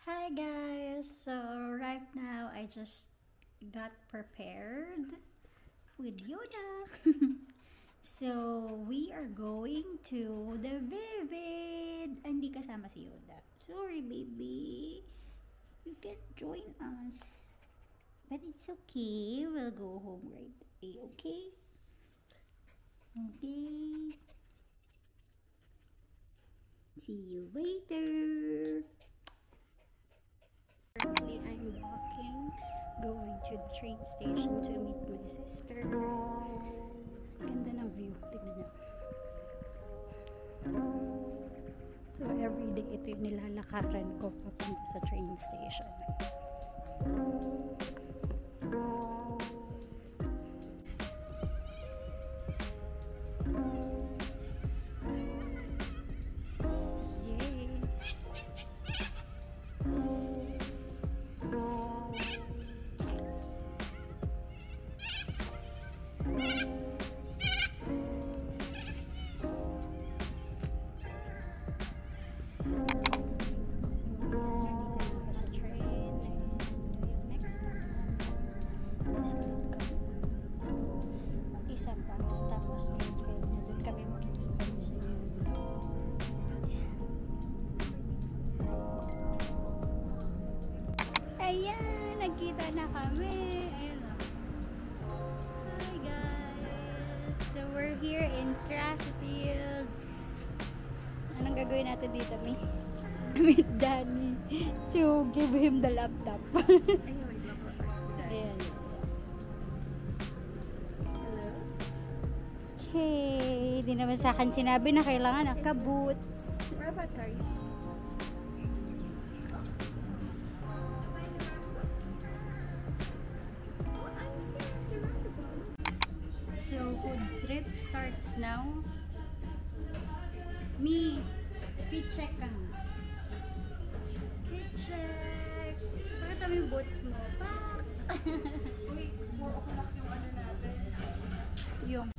Hi guys, so right now I just got prepared with Yoda. So we are going to the Vivid. Hindi kasama si Yoda. Sorry baby, you can't join us. But it's okay, we'll go home right away, okay? Okay. See you later. Currently, I'm walking, going to the train station to meet my sister. Ganda ng view, tignan niyo. So, everyday ito yung nilalakaran ko papunta sa train station. Ayan, nagkita na kami. Ayan o. Hi guys. So we're here in Strathfield. Anong gagawin natin dito, Mi? Meet Danny to give him the laptop. Ayan. Hello? Okay, di naman sa akin sinabi na kailangan ng kaboots. Whereabouts are you? So, food trip starts now. Me, fit check ka nga. Fit check. Pakita mo yung boots mo. Wait, 4 o'clock yung ano natin. Yung.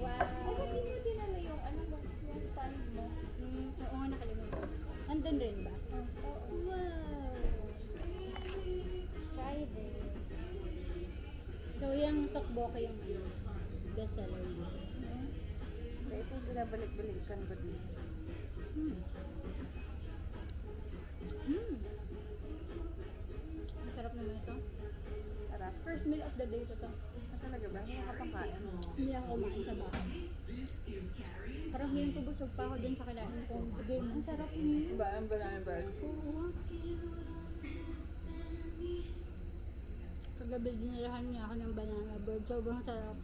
Wow. Bakit hindi mo dinala yung ano mo, yung stand mo? Oo nga, nakalimutan. Andun rin ba? Oo. Wow. Let's try this. So, yung tokboki yung ano, bestseller mo. Okay, ito binabalik-balikan ko dito. Masarap naman ito. Tara. First meal of the day ito to. Talaga ba? Hindi nakapangkain mo. Hindi ako kumain sa bahay. Parang ngayon ko busog pa ako dun sa kinain kong game. Ang sarap niya. Ba, ang banana bread? Oo. Kagabi dinalahan niya ako ng banana bread. Sobrang sarap.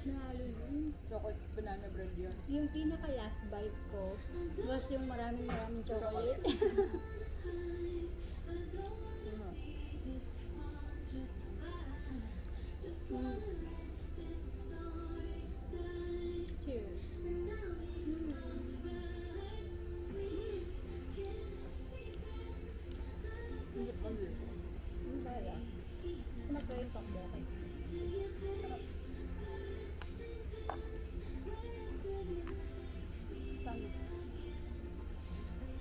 Nalo yun. Chocolate banana bread yun. Yung pinaka last bite ko was yung maraming chocolate. Cheers. Ano ba yan? Ano ba yung tokboki? Sarap.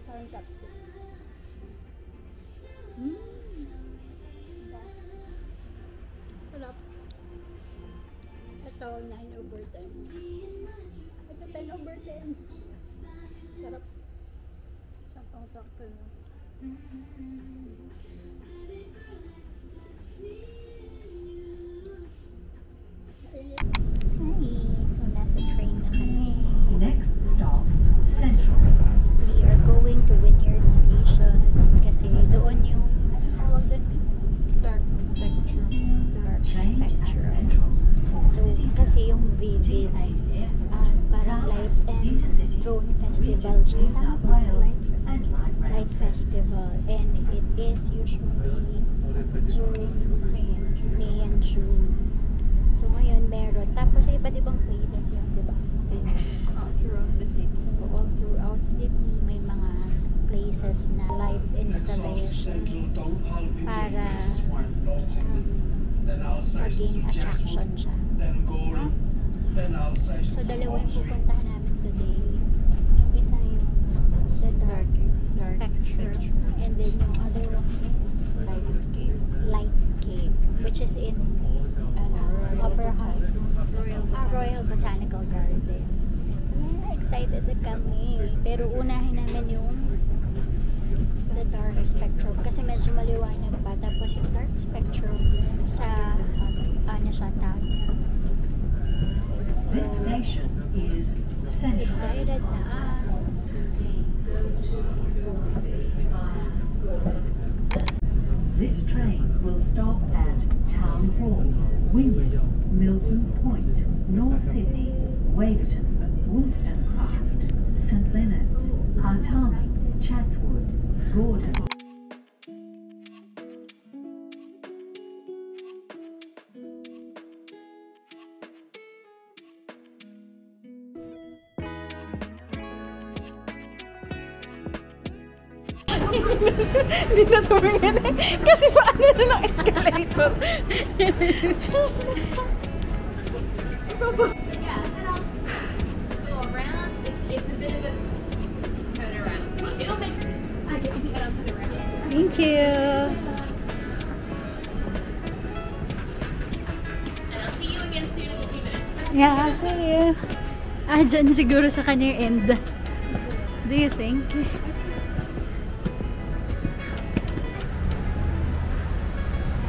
Parang chopstick. Sarap. Ito, 9/10. Ito, 10/10. Sarap. Saktong-sakto no? Hi! So, nasa train na kami. Next stop, Central. We are going to Wynyard Station kasi doon yung, anong tawag doon? Dark spectrum. Dark Change at spectrum. Central for So, City kasi yung Vivid, parang light and drone festival siya. Tama ba? Light festival. And it is usually during May and June. So, ngayon meron. Tapos sa iba't ibang places yun, di ba? Throughout the city. So, all throughout Sydney, may mga places na light installation para maging attraction siya. So, dalawa yung pupuntahan namin today. Yung isa yung then yung other one is Lightscape, which is in Upper House, Royal Botanical Garden. Excited na kami. Pero unahin namin yung the dark spectrum kasi medyo maliwanag pa. Tapos yung dark spectrum sa ano siya tag. So, This station is Central. excited na us. This train will stop at Town Hall, Wingwood, Milsons Point, North Sydney, Waverton, Wollstonecraft, St Leonards, Hartami, Chatswood, Gordon. Hindi na tumingin eh. Kasi paano na ng escalator? Go around. It's a bit of a turn around. It'll make sense. I get to head on to the right. Thank you. And I'll see you again soon in a few minutes. Yeah, see you. Dyan siguro sa kanya yung end. Do you think?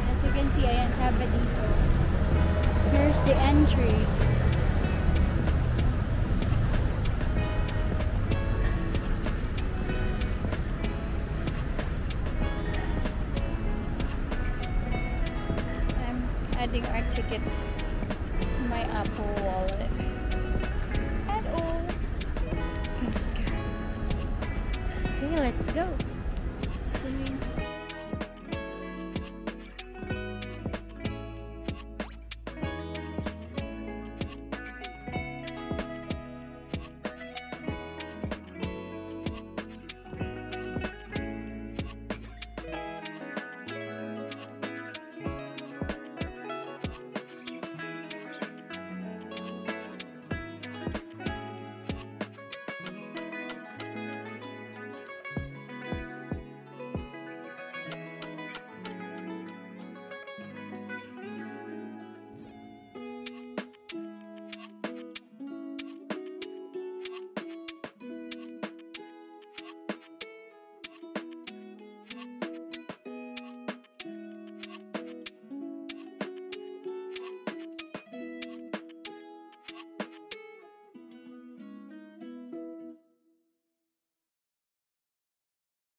As you can see, ayan, sabi dito. Here's the entry. I'm adding our tickets to my Apple Wallet. And oh, let's go. Okay, let's go.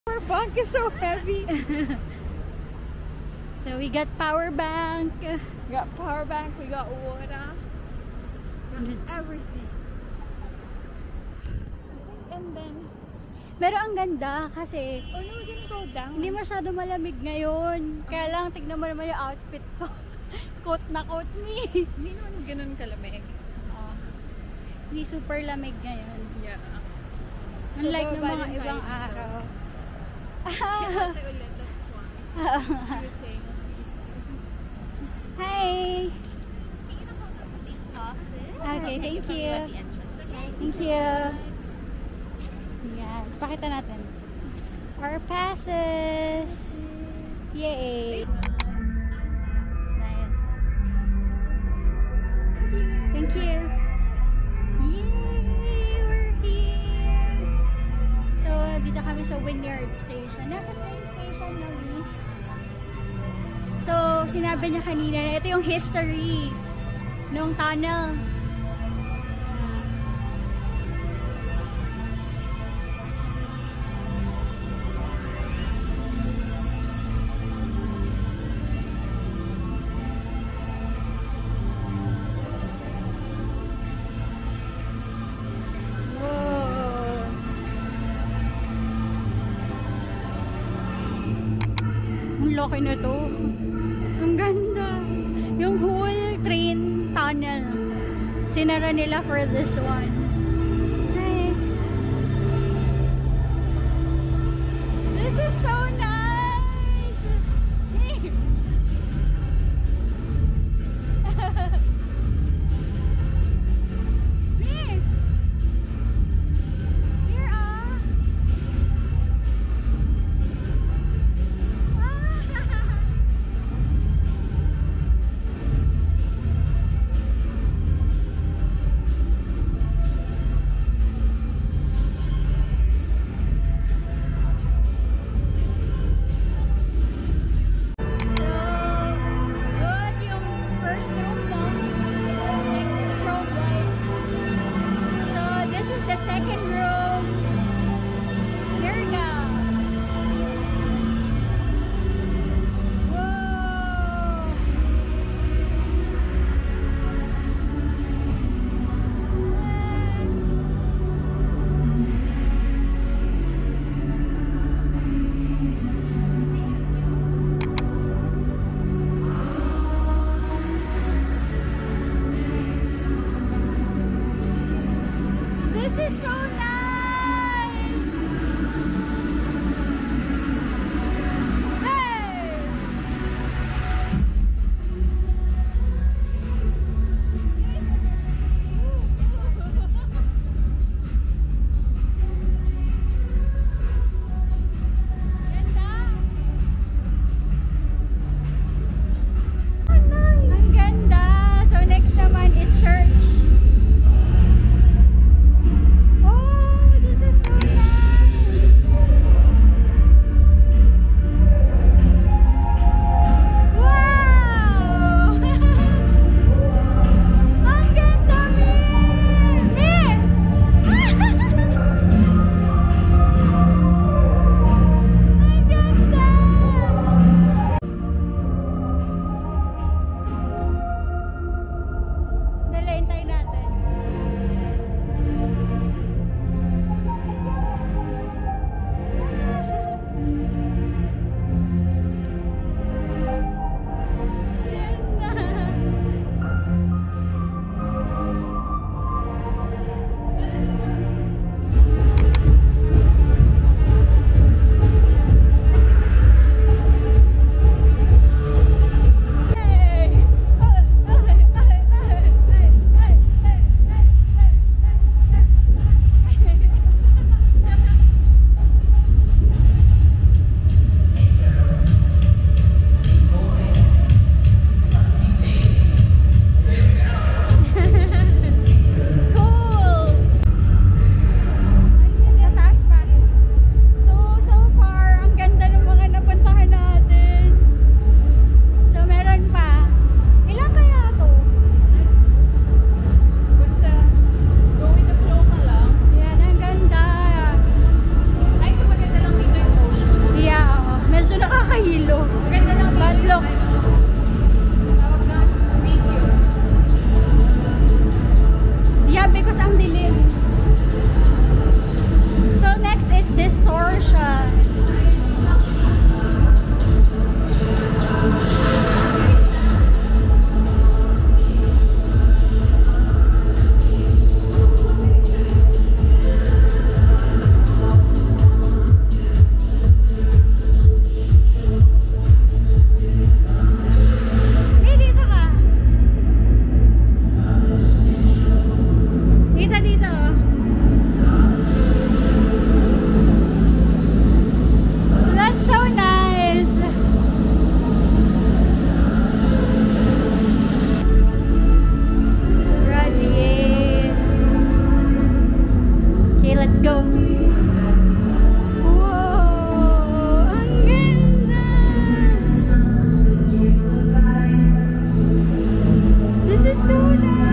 Our bank is so heavy. So we got power bank. We got power bank, we got water, we got everything. And then, Pero ang ganda kasi oh no, we're gonna go down. hindi masyado malamig ngayon. Kaya lang tignan mo naman yung outfit ko. Coat na coat ni. Hindi naman ganun kalamig. Hindi super lamig ngayon. Yeah. Unlike So, ng mga Valentine's ibang Day. araw. Ate ulit, that's why. She was saying it's easy. Hi! You know how to these passes? Okay, thank you. At the entrance, okay? Thank you. Yan. Pakita natin. Our passes! Yay! Nice. Thank you. Yay! We're here! So, dito kami sa Wynyard Station. Nasa train station na we. So, sinabi niya kanina na ito yung history nung tunnel. Ang laki na to. Ang ganda. Yung whole train tunnel. Sinara nila for this one. Hi. This is so nice. Hey. Me. Here ah. Wow! Ang ganda! This is so nice!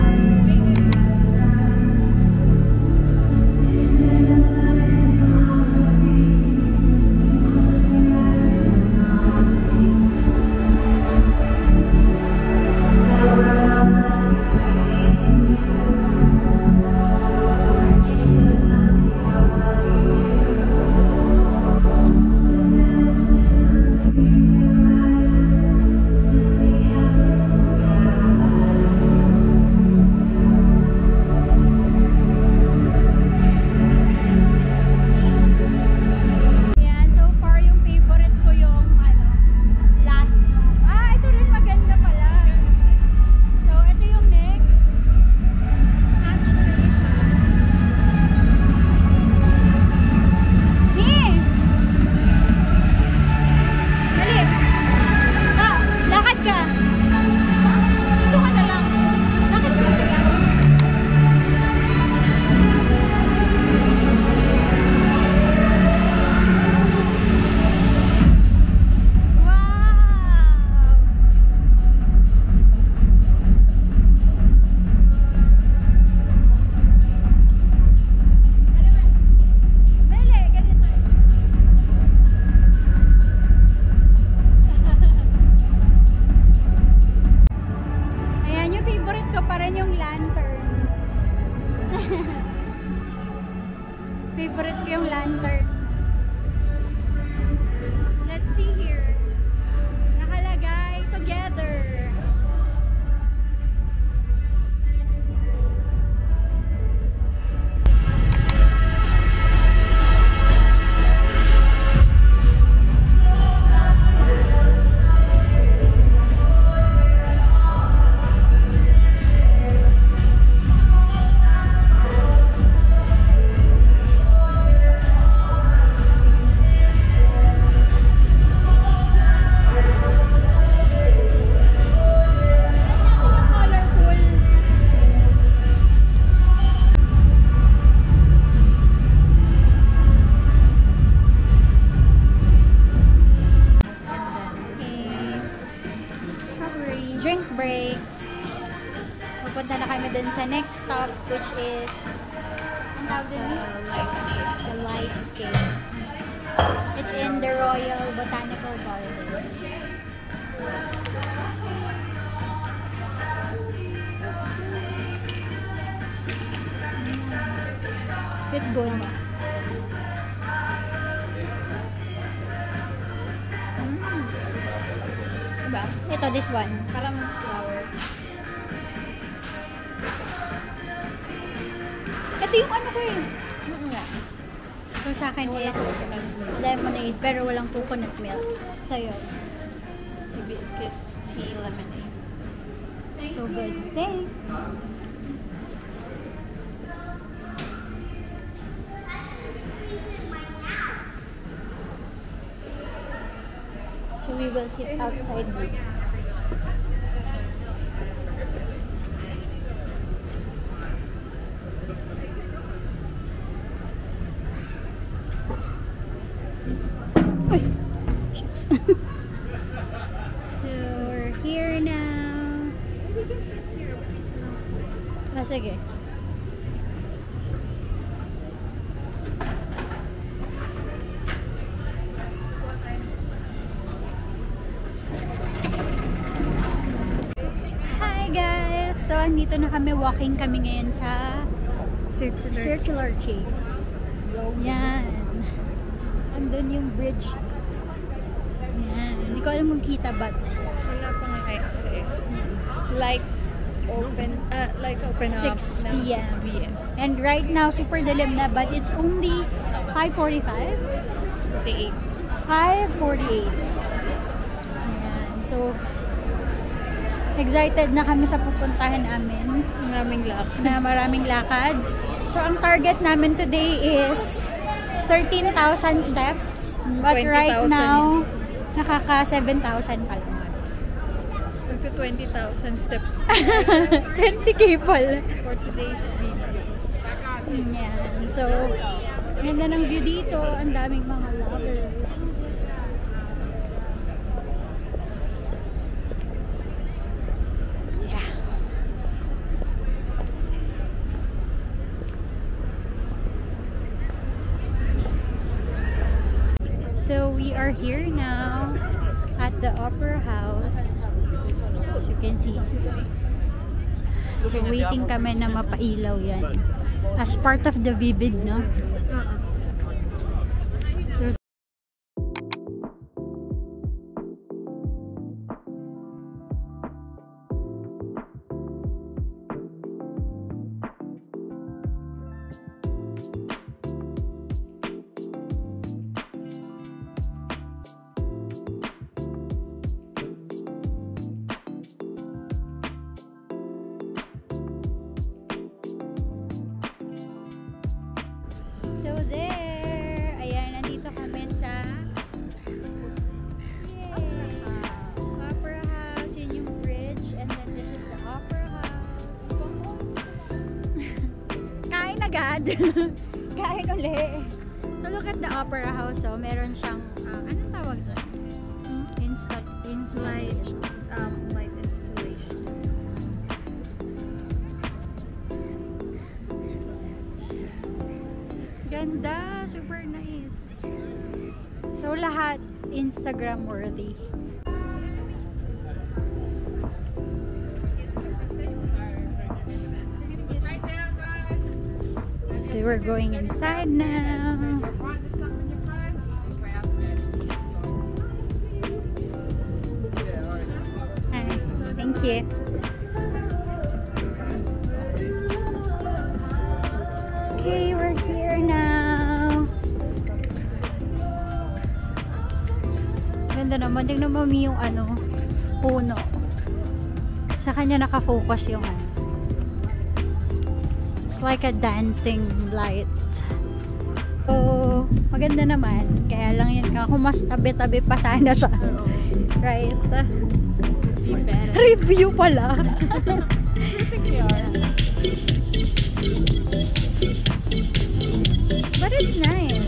Yan, so far yung favorite ko yung last. Ito rin maganda pala. So, ito yung next. Ni! Dali! Lakad ka! Dito ka na lang. Lakad ka na lang. Wow! Meli, ganito. Ayan, yung favorite ko pa rin yung lantern. Favorite ko yung lantern. Let's see here. Nakalagay together. Colorful. Okay. Strawberry. Drink break. Pupunta na kami dun sa next stop, which is ang tawag dun yun? The Lightscape. It's in the Royal Botanical Garden. Good good. Diba? Ito, this one. Parang flower. Ito yung ano ko eh. So sa akin is lemonade pero walang coconut milk. Sa'yo. Hibiscus tea lemonade. So good. Thanks. So we will sit outside. Uy! Shucks. So we're here now. We can sit here. Sige. Hi guys! So, andito na kami. Walking kami ngayon sa Circular Quay. Yan. Andun yung bridge. Yan. Hindi ko alam kung kita but Wala pa nga kasi. Lights open up 6 p.m. 6 p.m. And right now, super dilim na but it's only 5:45. 48. 5:48. Ayan. So, excited na kami sa pupuntahan namin. Maraming lakad. So, ang target namin today is 13,000 steps. But 20,000 right now, nakaka 7,000 pa lang. Magto 20,000 steps 20K pala. for today's video. Yan. So, Ganda ng view dito. Ang daming mga lovers. Yeah. So we are here now at the Opera House. As you can see. So waiting kami na mapailaw yan. As part of the Vivid, no? There's So there! Ayan, nandito kami sa Opera House. Yun yung bridge. And then this is the Opera House. Kain agad! Kain uli! So look at the Opera House. So meron siyang, anong tawag dyan? Installation. Light installation. Ganda! Super nice! So lahat Instagram worthy. So we're going inside now. Hi. Thank you. Okay, we're here now. Ganda naman. Tingnan mo yung ano, puno. Sa kanya nakafocus yung ano. It's like a dancing light. So, maganda naman. Kaya lang yun ka. Kung mas tabi-tabi pa sana siya. Right? Review pala. But it's nice.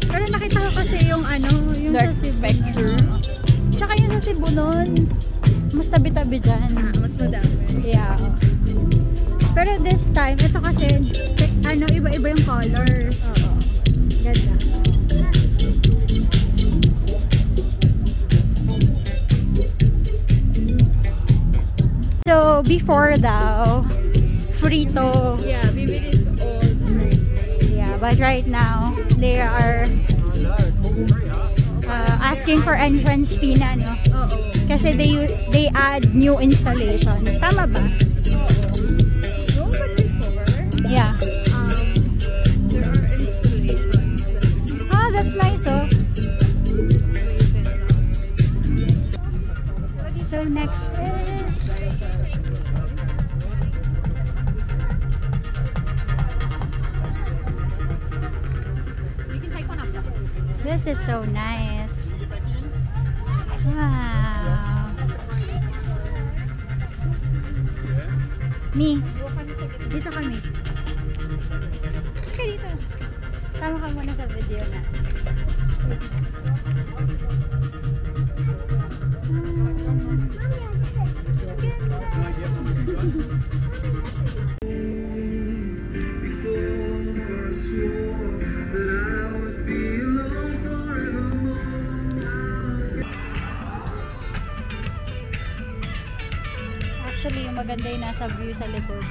Pero nakita ko kasi yung ano, yung Dark sa Cebu. Spectre. Tsaka yung sa Cebu nun, mas tabi-tabi dyan. Mas madami. Yeah. Pero this time, ito kasi, ano, iba-iba yung colors. Oo. Ganda. So, before daw, free to. Yeah, Vivid is all free. Yeah, but right now, they are asking for entrance fee na, no? Oo. Kasi they add new installations. Tama ba? No, but before, Yeah. there are installations. Ah, that's nice, oh. So next is You can take one after. this is so nice. Wow. Me. Dito kami. Okay, dito. Tama ka muna sa video na. Actually, yung maganda yung nasa view sa likod.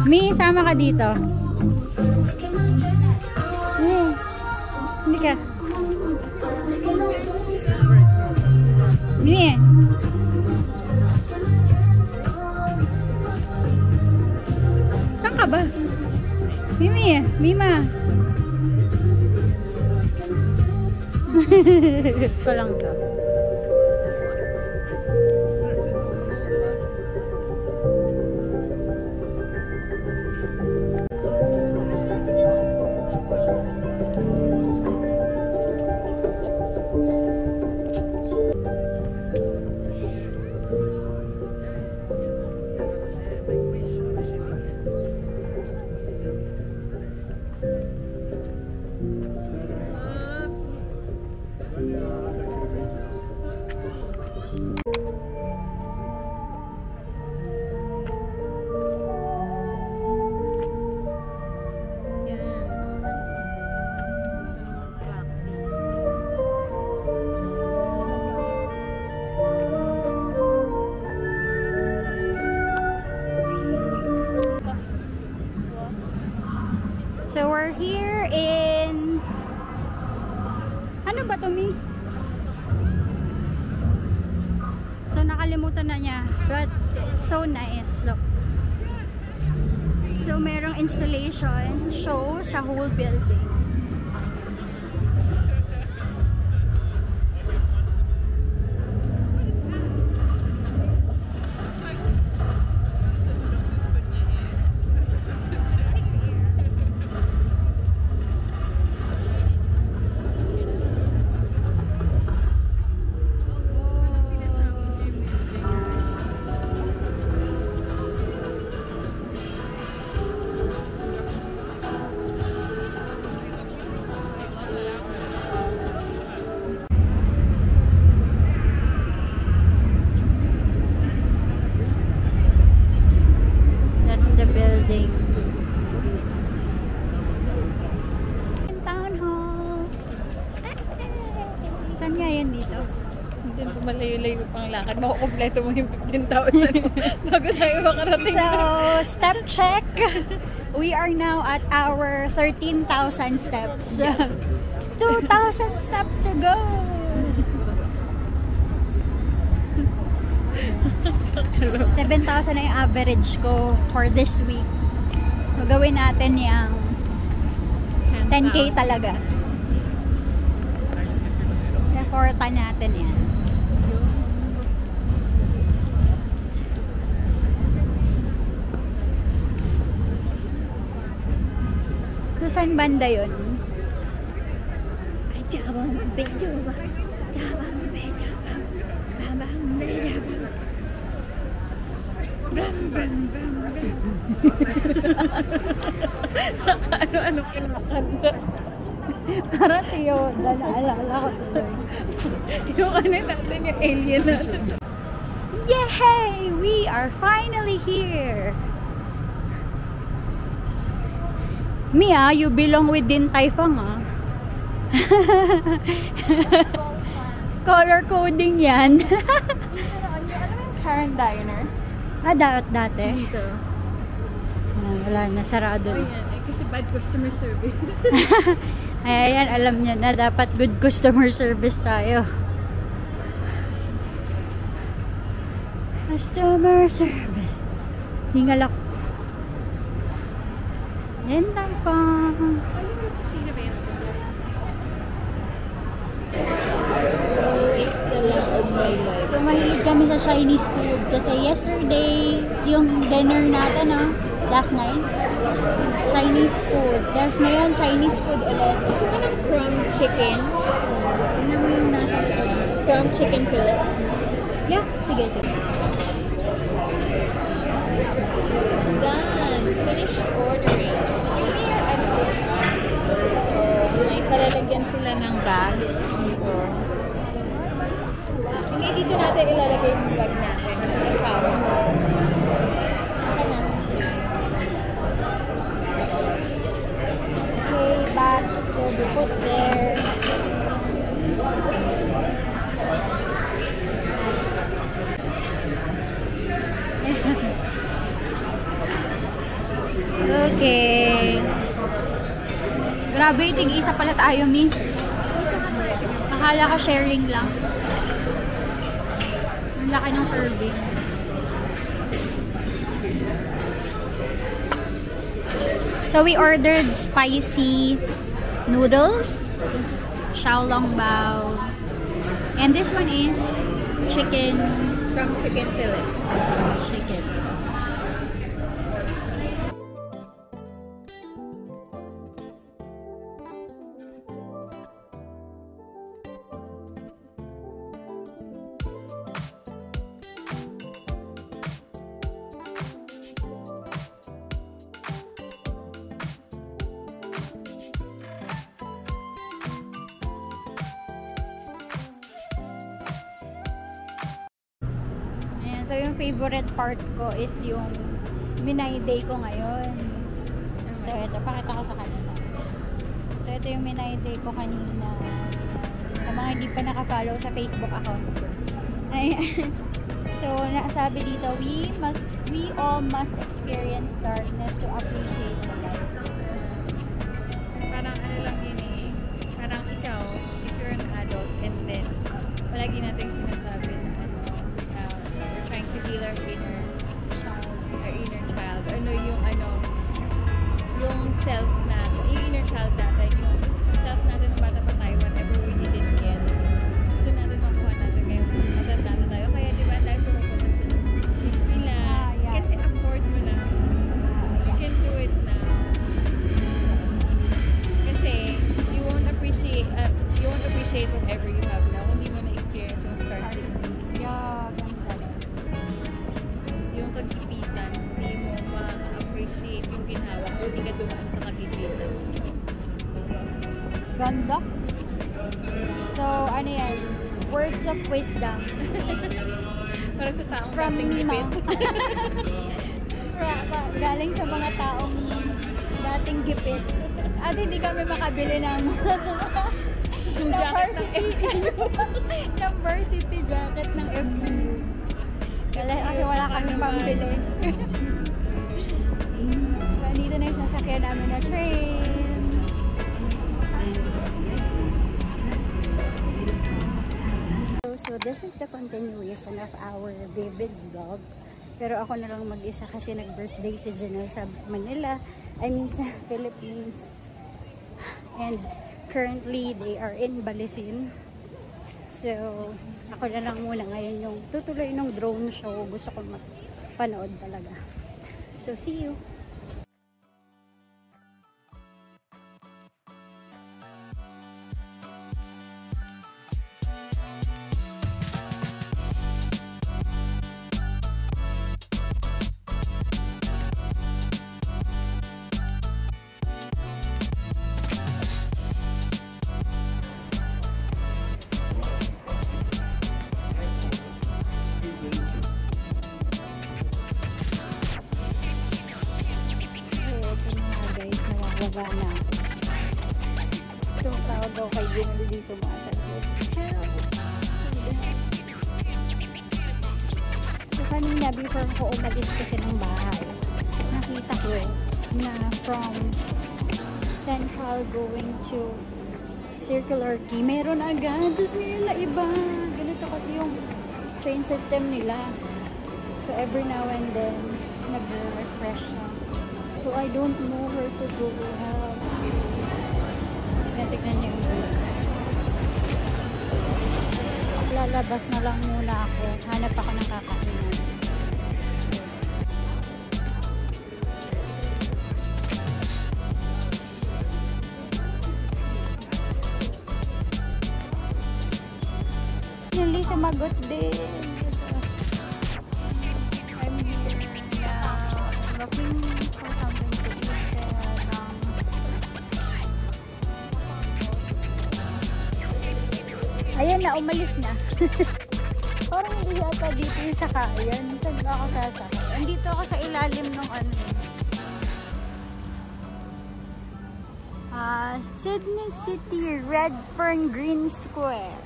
Mi, sama ka dito. Hindi ka. Mi. Saan ka ba? Mimi, Mima. Ito lang to. So we're here in... Ano ba to, Mi? So nakalimutan na niya. But it's so nice. Look. So merong installation show sa whole building. The building. Town hall. Saan nga yan dito? Hindi po malayo-layo pang lakad. Makukompleto mo yung 15,000 bago tayo makarating. So, step check. We are now at our 13,000 steps. 2,000 steps to go. 7,000 na yung average ko for this week. So, gawin natin yung 10K talaga. Effortan natin yan. So, saan banda yun? Ano kinakanta? Para tiyo, naalala ko tuloy. Yung ano natin, yung alien natin. Yay! We are finally here! Mia, you belong with Din Tai Fung, ah. Color coding yan. Ano yung Karen Diner? Dati. Dito. Wala na, sarado Oh, na. yan. Kasi bad customer service. Ayan, alam nyo na dapat good customer service tayo. Customer service. Hingal ako. Din Tai Fung. Ano yung sasina ba yun? So, mahilig kami sa Chinese food kasi yesterday, yung dinner natin, last night, Chinese food. Tapos ngayon, Chinese food ulit. Gusto mo ng crumb chicken? Tingnan mo yung nasa likod. Crumb chicken fillet? Yeah, sige. Done. Finished ordering. Give me your ano. So, may palalagyan sila ng bag. Dito. Hindi dito natin ilalagay yung bag natin. Kasama. Ano? Okay, bags. So, we put there. Grabe, tig-isa pala tayo, Mi. Akala ko sharing lang. Ang laki ng serving. So we ordered spicy noodles, xiaolongbao, and this one is chicken From chicken fillet. chicken. So, yung favorite part ko is yung Minay Day ko ngayon. So, ito, pakita ko sa kanila. So, ito yung Minay Day ko kanina. Sa mga hindi pa naka-follow sa Facebook account ko. Ayan. So, sabi dito, we all must experience darkness to appreciate the light. Parang ano lang yun eh. Parang ikaw, if you're an adult, and then, palagi natin sinasabi na we're trying to heal our inner child. Yung self natin, yung inner child natin, yung self natin ng bata pa tayo, whatever we didn't get. Gusto natin makuha natin ngayon. Matanda na tayo. Kaya diba tayo pumupunta sa Disneyland. Yeah. Kasi afford mo na. You can do it now. Kasi you won't appreciate whatever you have now kung di mo na-experience yung scarcity. Yeah, ganda. Yung kagipitan, hindi mo ma-appreciate yung ginawa kung hindi ka dumaan sa kagipitan. Ganda. So, ano yan? Words of wisdom. Para sa taong From dating Mima. gipit. Galing sa mga taong dating gipit. At hindi kami makabili ng Yung jacket ng ng varsity jacket ng FEU. Kasi wala kami pambili. So, dito na yung sasakyan namin na train. So, this is the continuation of our vivid vlog. Pero ako na lang mag-isa kasi nag-birthday si Janelle sa Manila. I mean sa Philippines. And currently, they are in Balisin. So, ako na lang muna ngayon yung tutuloy ng drone show. Gusto ko mapanood talaga. So, see you! Nawawala na ako. Tumutawag daw kay Janelle dito sumasagot. Help! So kanina before ko umalis kasi ng bahay, nakita ko na from Central going to Circular Quay, meron agad. Tapos ngayon na iba. Ganito kasi yung train system nila. So every now and then, nag-refresh siya. So, I don't know where to go. Tignan niyo yung view. Lalabas na lang muna ako. Hanap ako ng kakainan. Yung Lisa Magot din. I'm here now. Looking for something to eat. Ayan na, umalis na. Parang hindi yata dito yung sakayan. Saan ba ako sasakay? Andito ako sa ilalim ng ano. Sydney City, Redfern Green Square.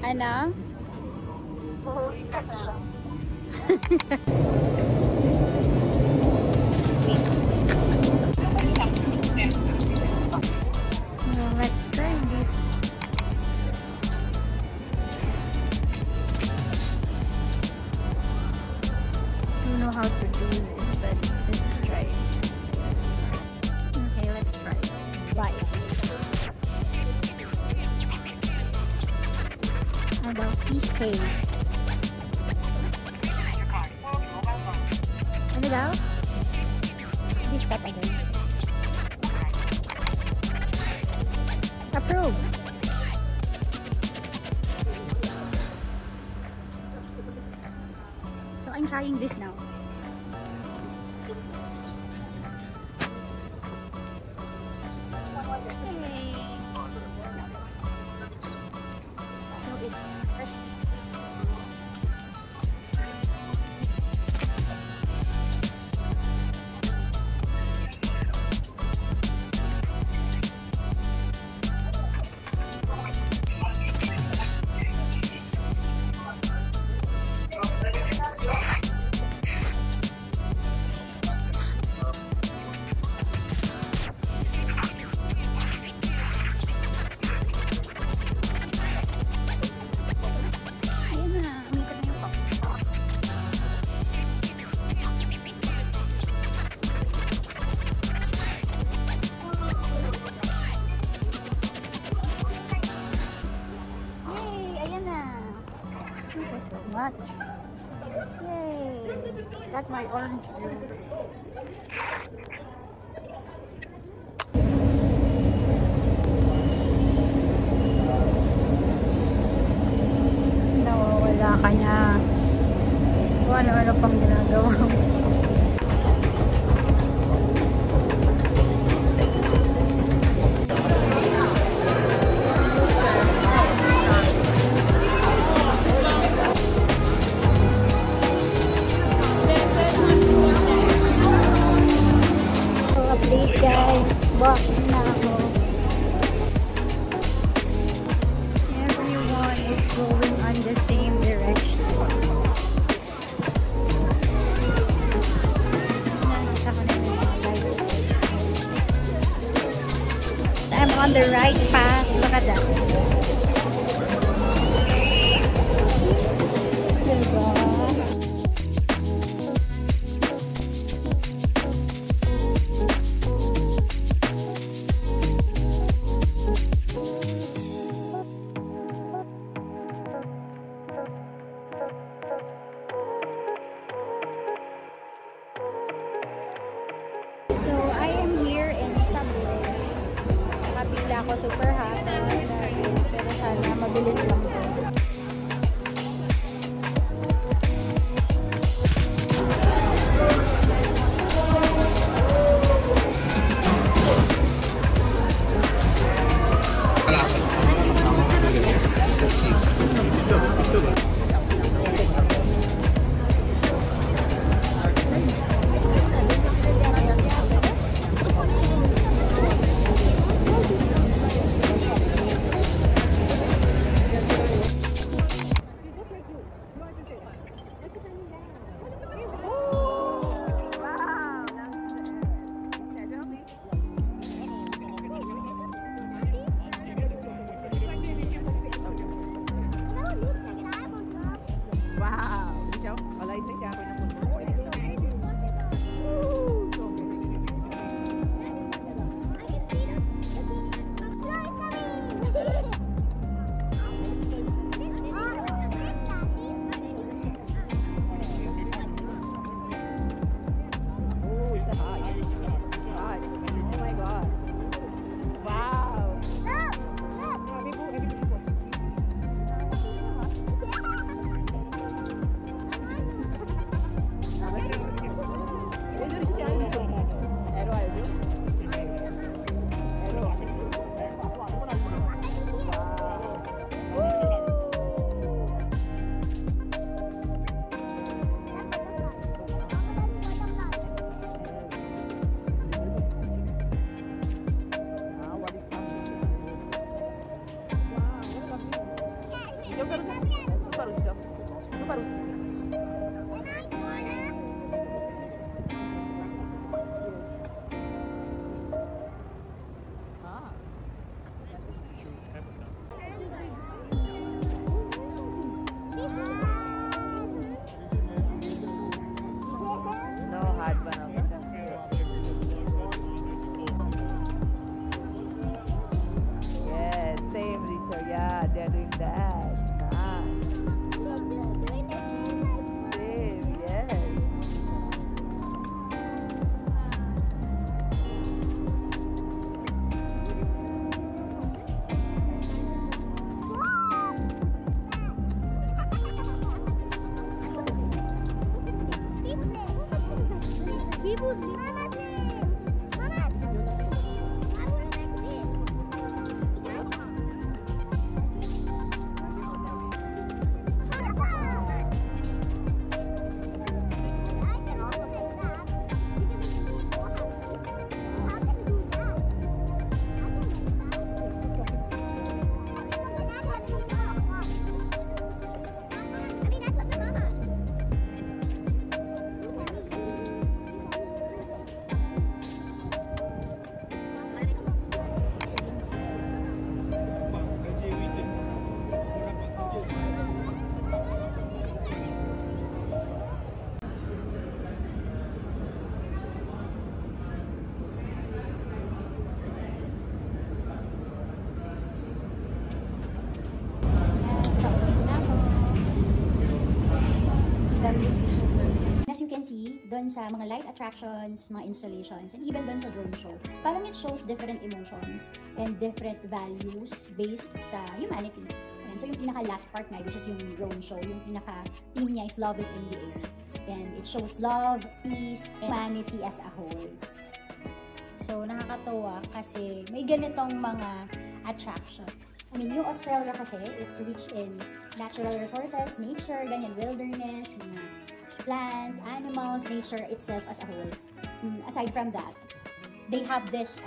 Ano? So let's try this. I don't know how to do this, but let's try it. Okay, let's try it. Bye. How about please pay? Ano daw? This step again. Approve. So I'm trying this now. Hey. So it's much. Yay! Got my orange juice. Nawawala ka na. Kung ano-ano pang ginagawa mo. Walking na ako. Everyone is going on the same direction. I'm on the right path. Look at that. So, I am here in Subway. Nakapila ako, super happy. Pero sana mabilis lang po. see doon sa mga light attractions, mga installations, and even doon sa drone show, parang it shows different emotions and different values based sa humanity. And so yung pinaka-last part nga, which is yung drone show, yung pinaka-theme niya is Love is in the Air. And it shows love, peace, and humanity as a whole. So, nakakatuwa kasi may ganitong mga attraction. I mean, yung Australia kasi, it's rich in natural resources, nature, ganyan, wilderness, mga plants, animals, nature itself as a whole. Aside from that, they have this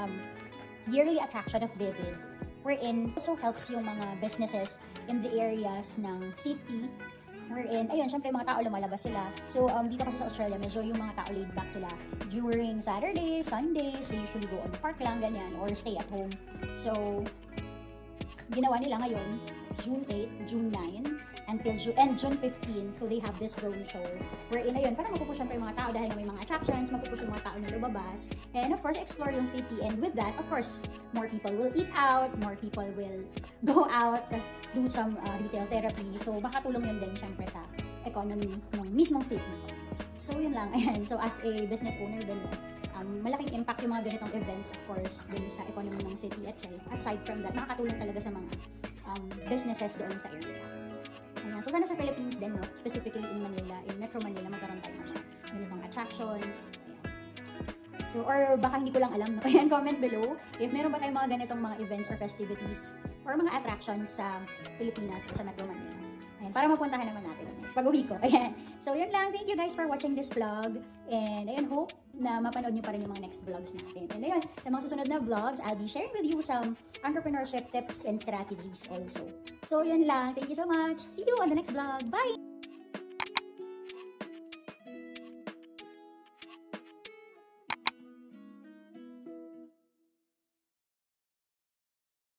yearly attraction of Vivid, wherein also helps yung mga businesses in the areas ng city, wherein, ayun, syempre mga tao lumalabas sila. So, dito kasi sa Australia, medyo yung mga tao laid back sila. During Saturdays, Sundays, they usually go on the park lang, ganyan, or stay at home. So, ginawa nila ngayon, June 8, June 9, until June 15. So, they have this drone show. Wherein, ayun, parang mapupush syempre yung mga tao dahil may mga attractions, mapupush yung mga tao na lumabas. And, of course, explore yung city. And with that, of course, more people will eat out, more people will go out, do some retail therapy. So, makatulong yun din syempre sa economy ng mismong city. So, yun lang. Ayan. So, as a business owner din, malaking impact yung mga ganitong events, of course, din sa economy ng city itself. Aside from that, nakakatulong talaga sa mga businesses doon sa area. Ayan. So, sana sa Philippines din, no? Specifically in Manila, in Metro Manila, magkaroon tayo ng mga ganitong attractions. Ayan. So, or baka hindi ko lang alam, no? Ayan, comment below if meron ba tayong mga ganitong mga events or festivities or mga attractions sa Pilipinas o sa Metro Manila. Ayan, para mapuntahan naman natin next pag-uwi ko. Ayan. So, yun lang. Thank you guys for watching this vlog. And, ayun, hope na mapanood nyo pa rin yung mga next vlogs natin. And, ayun, sa mga susunod na vlogs, I'll be sharing with you some entrepreneurship tips and strategies also. So, yun lang. Thank you so much. See you on the next vlog. Bye!